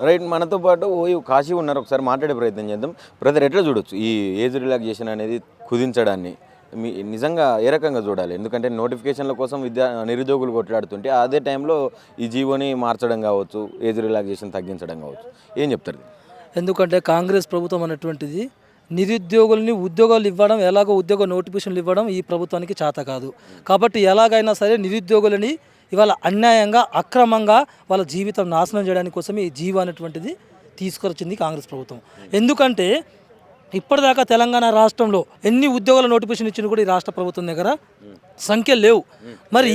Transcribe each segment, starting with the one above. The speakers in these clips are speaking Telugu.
రైట్. మనతో పాటు కాశీ ఉన్నారు, ఒకసారి మాట్లాడే ప్రయత్నం చేద్దాం. బ్రదర్, ఎట్లా చూడొచ్చు ఈ ఏజ్ రిలాక్సేషన్ అనేది కుదించడాన్ని? నిజంగా ఏ రకంగా చూడాలి? ఎందుకంటే నోటిఫికేషన్ల కోసం నిరుద్యోగులు కొట్లాడుతుంటే అదే టైంలో ఈ జీవోని మార్చడం కావచ్చు, ఏజ్ రిలాక్సేషన్ తగ్గించడం కావచ్చు, ఏం చెప్తారు? ఎందుకంటే కాంగ్రెస్ ప్రభుత్వం అనేటువంటిది నిరుద్యోగుల్ని ఉద్యోగాలు ఇవ్వడం, ఎలాగో ఉద్యోగ నోటిఫికేషన్లు ఇవ్వడం ఈ ప్రభుత్వానికి చేత కాదు. కాబట్టి ఎలాగైనా సరే నిరుద్యోగులని ఇవాళ అన్యాయంగా, అక్రమంగా వాళ్ళ జీవితం నాశనం చేయడానికి కోసమే ఈ జీవో అనేటువంటిది తీసుకొచ్చింది కాంగ్రెస్ ప్రభుత్వం. ఎందుకంటే ఇప్పటిదాకా తెలంగాణ రాష్ట్రంలో ఎన్ని ఉద్యోగాల నోటిఫికేషన్ ఇచ్చినా కూడా ఈ రాష్ట్ర ప్రభుత్వం దగ్గర సంఖ్యలు లేవు. మరి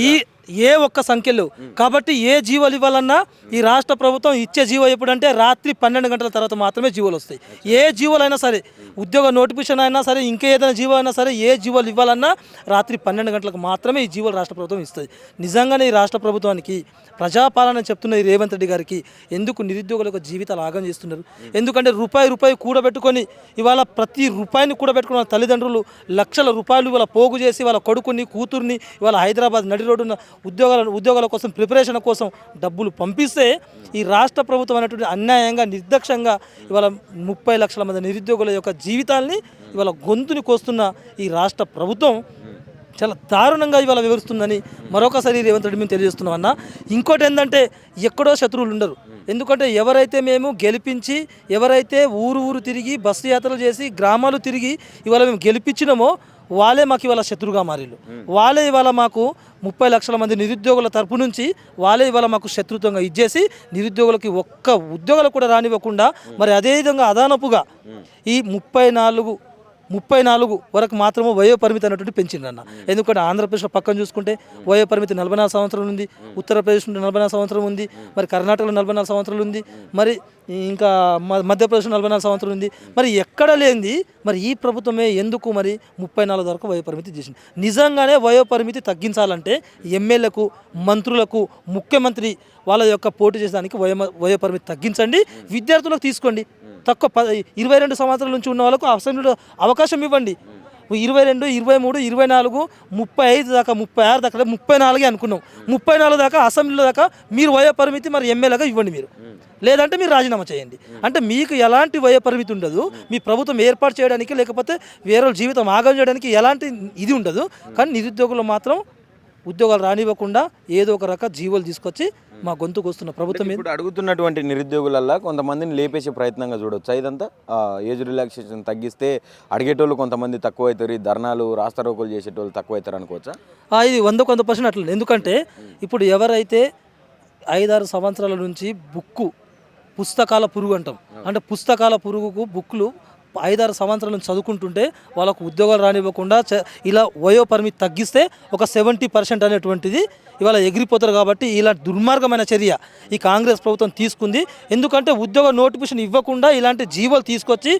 ఏ ఒక్క సంఖ్యలు లేవు. కాబట్టి ఏ జీవోలు ఇవ్వాలన్నా ఈ రాష్ట్ర ప్రభుత్వం ఇచ్చే జీవో ఎప్పుడంటే రాత్రి 12 గంటల తర్వాత మాత్రమే జీవోలు వస్తాయి. ఏ జీవోలు అయినా సరే, ఉద్యోగ నోటిఫికేషన్ అయినా సరే, ఇంకేదైనా జీవో అయినా సరే, ఏ జీవోలు ఇవ్వాలన్నా రాత్రి 12 గంటలకు మాత్రమే ఈ జీవోలు రాష్ట్ర ప్రభుత్వం ఇస్తుంది. నిజంగానే ఈ రాష్ట్ర ప్రభుత్వానికి, ప్రజాపాలన చెప్తున్న ఈ రేవంత్ రెడ్డి గారికి ఎందుకు నిరుద్యోగులకు జీవితాలు ఆగం చేస్తున్నారు? ఎందుకంటే రూపాయి కూడబెట్టుకొని ఇవాళ ప్రతి రూపాయిని కూడబెట్టుకున్న తల్లిదండ్రులు లక్షల రూపాయలు ఇవాళ పోగు చేసి వాళ్ళ కొడుకుని, కూతుర్ని ఇవాళ హైదరాబాద్ నడి రోడ్డున ఉద్యోగాల కోసం, ప్రిపరేషన్ కోసం డబ్బులు పంపిస్తే ఈ రాష్ట్ర ప్రభుత్వం అనేటువంటి అన్యాయంగా, నిర్దక్షంగా ఇవాళ 30 లక్షల మంది నిరుద్యోగుల యొక్క జీవితాల్ని ఇవాళ గొంతుని కోస్తున్న ఈ రాష్ట్ర ప్రభుత్వం చాలా దారుణంగా ఇవాళ వివరిస్తుందని మరొకసారి రేవంత్ రెడ్డి మేము తెలియజేస్తున్నాం అన్న. ఇంకోటి ఏంటంటే ఎక్కడో శత్రువులు ఉండరు. ఎందుకంటే ఎవరైతే మేము గెలిపించి, ఎవరైతే ఊరు తిరిగి, బస్సు యాత్రలు చేసి, గ్రామాలు తిరిగి ఇవాళ మేము గెలిపించినామో వాళ్ళే మాకు ఇవాళ శత్రువుగా మారిళ్ళు. వాళ్ళే ఇవాళ మాకు 30 లక్షల మంది నిరుద్యోగుల తరపు నుంచి వాళ్ళే ఇవాళ మాకు శత్రుత్వంగా ఇచ్చేసి నిరుద్యోగులకి ఒక్క ఉద్యోగాలు కూడా రానివ్వకుండా, మరి అదేవిధంగా అదనపుగా ఈ 34 వరకు మాత్రమే వయో పరిమితి అన్నటువంటి పెంచిందన్న. ఎందుకంటే ఆంధ్రప్రదేశ్లో పక్కన చూసుకుంటే వయో పరిమితి 44 సంవత్సరాలు ఉంది, ఉత్తరప్రదేశ్ 44 సంవత్సరం ఉంది, మరి కర్ణాటకలో 44 సంవత్సరాలు ఉంది, మరి ఇంకా మధ్యప్రదేశ్లో 44 సంవత్సరాలు ఉంది. మరి ఎక్కడ లేనిది మరి ఈ ప్రభుత్వమే ఎందుకు మరి 34 వరకు వయో పరిమితి చేసింది? నిజంగానే వయో పరిమితి తగ్గించాలంటే ఎమ్మెల్యేలకు, మంత్రులకు, ముఖ్యమంత్రి వాళ్ళ యొక్క పోటీ చేసేదానికి వయో పరిమితి తగ్గించండి. విద్యార్థులకు తీసుకోండి, తక్కువ 22 సంవత్సరాల నుంచి ఉన్న వాళ్ళకు అసెంబ్లీలో అవకాశం ఇవ్వండి. 22, 23, 24, 35 దాకా, 36 దాకా, 34 అనుకున్నాం. 34 దాకా అసెంబ్లీలో దాకా మీరు వయో పరిమితి మరి ఎమ్మెల్యేగా ఇవ్వండి. మీరు లేదంటే మీరు రాజీనామా చేయండి. అంటే మీకు ఎలాంటి వయో పరిమితి ఉండదు. మీ ప్రభుత్వం ఏర్పాటు చేయడానికి, లేకపోతే వేరే జీవితం ఆగం చేయడానికి ఎలాంటి ఇది ఉండదు. కానీ నిరుద్యోగులు మాత్రం ఉద్యోగాలు రానివ్వకుండా ఏదో ఒక రక జీవోలు తీసుకొచ్చి మా గొంతుకు వస్తున్న ప్రభుత్వం ఇప్పుడు అడుగుతున్నటువంటి నిరుద్యోగులల్లా కొంతమందిని లేపేసే ప్రయత్నంగా చూడవచ్చు. ఇదంతా ఏజ్ రిలాక్సేషన్ తగ్గిస్తే అడిగేటోళ్ళు కొంతమంది తక్కువ అవుతారు, ధర్నాలు, రాస్తారోకోలు చేసేటోళ్ళు తక్కువ అవుతారు అనుకోవచ్చా? ఇది 100% అట్లా. ఎందుకంటే ఇప్పుడు ఎవరైతే 5-6 సంవత్సరాల నుంచి పుస్తకాల పురుగు అంటాం, అంటే పుస్తకాల పురుగుకు బుక్లు 5-6 సంవత్సరాల నుంచి చదువుకుంటుంటే వాళ్ళకు ఉద్యోగాలు రానివ్వకుండా ఇలా వయో పరిమితి తగ్గిస్తే ఒక 70% అనేటువంటిది ఇవాళ ఎగిరిపోతారు. కాబట్టి ఇలాంటి దుర్మార్గమైన చర్య ఈ కాంగ్రెస్ ప్రభుత్వం తీసుకుంది. ఎందుకంటే ఉద్యోగ నోటిఫికేషన్ ఇవ్వకుండా ఇలాంటి జీవోలు తీసుకొచ్చి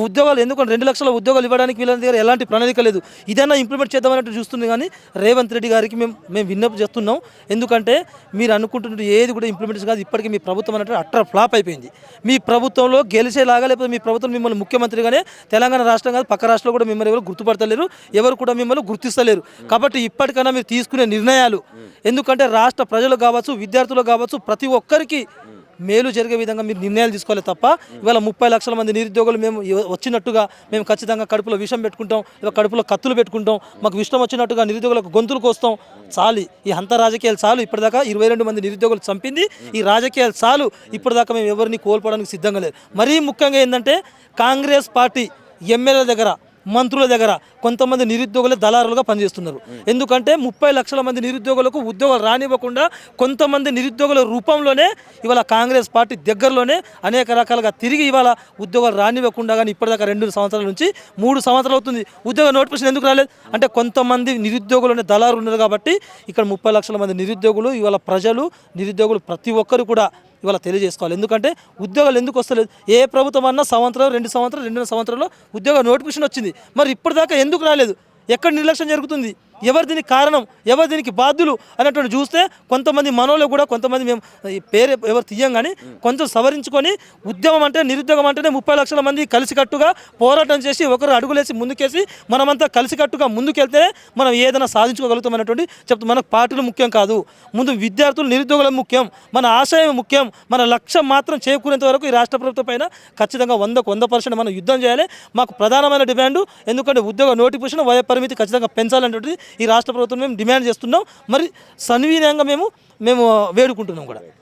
ఉద్యోగాలు, ఎందుకంటే 2 లక్షల ఉద్యోగాలు ఇవ్వడానికి వీళ్ళ దగ్గర ఎలాంటి ప్రణాళిక లేదు. ఇదైనా ఇంప్లిమెంట్ చేద్దామన్నట్టు చూస్తుంది. కానీ రేవంత్ రెడ్డి గారికి మేము విన్నపం చేస్తున్నాం. ఎందుకంటే మీరు అనుకుంటున్న ఏది కూడా ఇంప్లిమెంటేషన్ కాదు. ఇప్పటికీ మీ ప్రభుత్వం అన్నట్టు అట్టర్ ఫ్లాప్ అయిపోయింది. మీ ప్రభుత్వంలో గెలిచేలాగా, లేకపోతే మీ ప్రభుత్వం మిమ్మల్ని ముఖ్యమంత్రిగానే తెలంగాణ రాష్ట్రం కాదు, పక్క రాష్ట్రంలో కూడా మిమ్మల్ని ఎవరు గుర్తుపడతలేరు, ఎవరు కూడా మిమ్మల్ని గుర్తిస్తలేరు. కాబట్టి ఇప్పటికైనా మీరు తీసుకునే నిర్ణయాలు, ఎందుకంటే రాష్ట్ర ప్రజలు కావచ్చు, విద్యార్థులు కావచ్చు, ప్రతి ఒక్కరికి మేలు జరిగే విధంగా మీరు నిర్ణయాలు తీసుకోవాలి తప్ప ఇవాళ 30 లక్షల మంది నిరుద్యోగులు మేము వచ్చినట్టుగా మేము ఖచ్చితంగా కడుపులో విషం పెట్టుకుంటాం, ఇలా కడుపులో కత్తులు పెట్టుకుంటాం, మాకు ఇష్టం వచ్చినట్టుగా నిరుద్యోగులకు గొంతులకు వస్తాం. చాలు ఈ అంత రాజకీయాలు చాలు. ఇప్పటిదాకా 22 మంది నిరుద్యోగులు చంపింది ఈ రాజకీయాలు చాలు. ఇప్పటిదాకా మేము ఎవరిని కోల్పోవడానికి సిద్ధంగా లేదు. మరీ ముఖ్యంగా ఏంటంటే కాంగ్రెస్ పార్టీ ఎమ్మెల్యేల దగ్గర, మంత్రుల దగ్గర కొంతమంది నిరుద్యోగులు దళారులుగా పనిచేస్తున్నారు. ఎందుకంటే 30 లక్షల మంది నిరుద్యోగులకు ఉద్యోగాలు రానివ్వకుండా కొంతమంది నిరుద్యోగుల రూపంలోనే ఇవాళ కాంగ్రెస్ పార్టీ దగ్గరలోనే అనేక రకాలుగా తిరిగి ఇవాళ ఉద్యోగాలు రానివ్వకుండా, కానీ ఇప్పటిదాకా 2 సంవత్సరాల నుంచి 3 సంవత్సరాలు అవుతుంది ఉద్యోగ నోటిఫికేషన్ ఎందుకు రాలేదు అంటే కొంతమంది నిరుద్యోగులనే దళారులు ఉన్నారు. కాబట్టి ఇక్కడ 30 లక్షల మంది నిరుద్యోగులు, ఇవాళ ప్రజలు, నిరుద్యోగులు ప్రతి ఒక్కరు కూడా ఇవాళ తెలియజేసుకోవాలి. ఎందుకంటే ఉద్యోగాలు ఎందుకు వస్తలేదు? ఏ ప్రభుత్వం అన్నా సంవత్సరం, 2 సంవత్సరాలు, 2 సంవత్సరాల్లో ఉద్యోగ నోటిఫికేషన్ వచ్చింది. మరి ఇప్పటిదాకా ఎందుకు రాలేదు? ఎక్కడ నిర్లక్ష్యం జరుగుతుంది? ఎవరు దీనికి కారణం, ఎవరు దీనికి బాధ్యులు అనేటువంటి చూస్తే కొంతమంది మనోళ్ళు కూడా కొంతమంది మేము ఈ పేరు ఎవరు తీయం కానీ కొంచెం సవరించుకొని ఉద్యమం అంటే నిరుద్యోగం అంటేనే 30 లక్షల మంది కలిసికట్టుగా పోరాటం చేసి ఒకరు అడుగులేసి ముందుకేసి మనమంతా కలిసికట్టుగా ముందుకెళ్తే మనం ఏదైనా సాధించుకోగలుగుతాం అనేటువంటి చెప్తాం. మనకు పార్టీలు ముఖ్యం కాదు, ముందు విద్యార్థులు నిరుద్యోగులు ముఖ్యం, మన ఆశయం ముఖ్యం, మన లక్ష్యం మాత్రం చేకూరేంత వరకు ఈ రాష్ట్ర ప్రభుత్వం పైన ఖచ్చితంగా 100% మనం యుద్ధం చేయాలి. మాకు ప్రధానమైన డిమాండ్, ఎందుకంటే ఉద్యోగ నోటిఫికేషన్ వయ పరిమితి ఖచ్చితంగా పెంచాలనేటువంటిది ఈ రాష్ట్ర ప్రభుత్వం మేము డిమాండ్ చేస్తున్నాం. మరి సన్వీనంగా మేము వేడుకుంటున్నాం కూడా.